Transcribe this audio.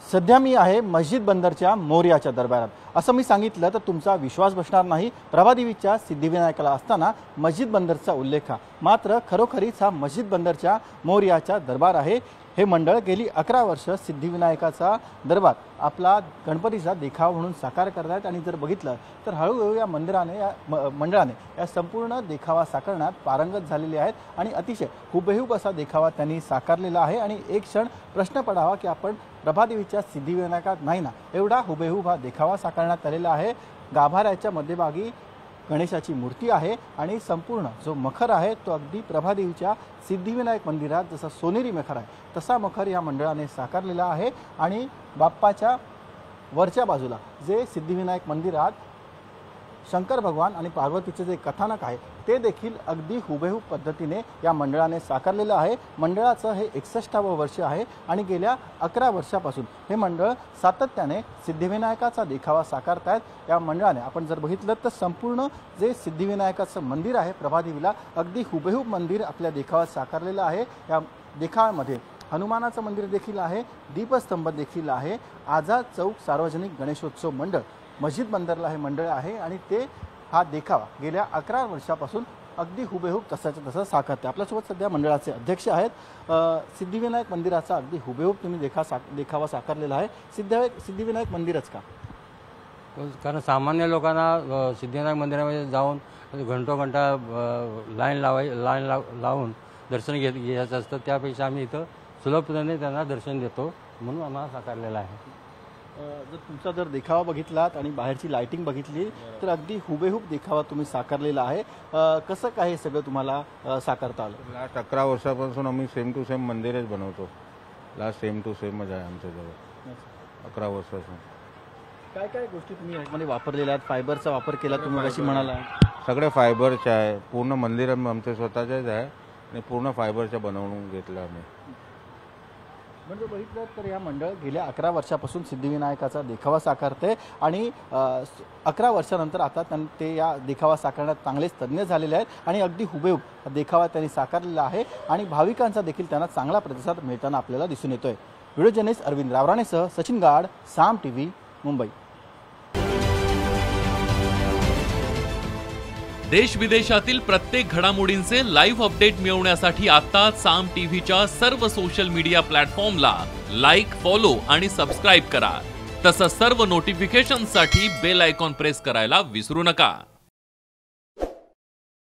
सध्या मी आहे मस्जिद बंदरच्या मोरयाच्या दरबारात। असं मी सांगितलं तर तुमचा विश्वास बसणार नाही। प्रभादेवीच्या सिद्धिविनायकाला असताना मस्जिद बंदरचा उल्लेख मात्र खरोखरीच हा मस्जिद बंदरच्या मोरयाचा दरबार आहे। हे मंडळ गेली 11 वर्ष सिद्धिविनायकाचा दरबार आपला गणपतीचा देखावा म्हणून साकार करत आहेत आणि जर बघितलं तर हळूहळू या मंडळाने या संपूर्ण देखावा साकारण्यात पारंगत झालेले आहेत आणि अतिशय हुबेहूब असा देखावा त्यांनी साकारलेला आहे। आणि एक क्षण प्रश्न पडावा की आपण प्रभादेवीच्या सिद्धिविनायकात नाही ना, एवढा हुबेहूब हा देखावा साकारण्यात आलेला आहे। गाभाऱ्याच्या मध्यभागी गणेशाची मूर्ती आहे आणि संपूर्ण जो मखर आहे तो अगदी प्रभादेवीच्या सिद्धिविनायक मंदिरात जसा सोनेरी मखर आहे तसा मखर या मंडळाने साकारलेला आहे। आणि बाप्पाच्या वरच्या बाजूला जे सिद्धिविनायक मंदिरात शंकर भगवान आणि पार्वतीचे जे कथानक आहे ते देखील अगदी हुबेहूब पद्धतीने या मंडळाने साकारलेलं आहे। मंडळाचं हे 61वे वर्ष आहे आणि गेल्या 11 वर्षापासून हे मंडळ सातत्याने सिद्धिविनायकाचा देखावा साकारतायत। या मंडळाने आपण जर बघितलं तर संपूर्ण जे सिद्धिविनायकाचं मंदिर आहे प्रभादेवीला अगदी हुबेहूब मंदिर आपल्या देखावात साकारलेलं आहे। या देखाव्यामध्ये हनुमानाचं मंदिर देखील आहे, दीपस्तंभ देखील आहे। आझाद चौक सार्वजनिक गणेशोत्सव मंडळ मस्जिद बंदरला हे मंडळ आहे आणि ते हा देखावा गेल्या 11 वर्षापासून अगदी हुबेहूब तसाच्या तसा साकारते। आपल्यासोबत सध्या मंडळाचे अध्यक्ष आहेत। सिद्धिविनायक मंदिराचा अगदी हुबेहूब तुम्ही देखावा साकारलेला आहे। सिद्धिविनायक मंदिरच का? कारण सामान्य लोकांना सिद्धिविनायक मंदिरामध्ये जाऊन घंटा लाईन लावून दर्शन घ्यायचं असतं, त्यापेक्षा आम्ही इथं सुलभपणे त्यांना दर्शन देतो म्हणून आम्हाला साकारलेला आहे। जर तुमचा जर देखावा बघितलात आणि बाहेरची लाइटिंग बघितली तर अगदी हुबेहूब देखावा तुम्ही साकारलेला आहे। कसं काय हे सगळं तुम्हाला साकारता आलं? लास्ट 11 वर्षापासून आम्ही सेम टू सेम मंदिरच बनवतो। लास्ट सेम टू सेमच आहे आमच्याजवळ 11 वर्षापासून। काय काय गोष्टी तुम्ही यामध्ये वापरलेल्या आहेत? फायबरचा वापर केला तुम्ही कशी म्हणाला? सगळे फायबरचे आहे, पूर्ण मंदिर आमचे स्वतःचेच आहे आणि पूर्ण फायबरच्या बनवून घेतलं आम्ही। म्हणजे बघितलं तर या मंडळ गेल्या 11 वर्षापासून सिद्धिविनायकाचा देखावा साकारते आणि 11 वर्षानंतर आता ते या देखावा साकारण्यात चांगलेच तज्ञ झालेले आहेत आणि अगदी हुबेहूब देखावा त्यांनी साकारलेला आहे आणि भाविकांचा देखील त्यांना चांगला प्रतिसाद मिळताना आपल्याला दिसून येतोय। व्हिडिओ जर्नलिस्ट अरविंद रावराणेसह सचिन गाड, साम टीव्ही, मुंबई। देश विदेशातील प्रत्येक घडामोडींचे लाईव्ह अपडेट मिळवण्यासाठी आता साम टीव्हीच्या सर्व सोशल मीडिया प्लॅटफॉर्मला लाईक, फॉलो आणि सबस्क्राईब करा। तसंच सर्व नोटिफिकेशनसाठी बेल आयकॉन प्रेस करायला विसरू नका।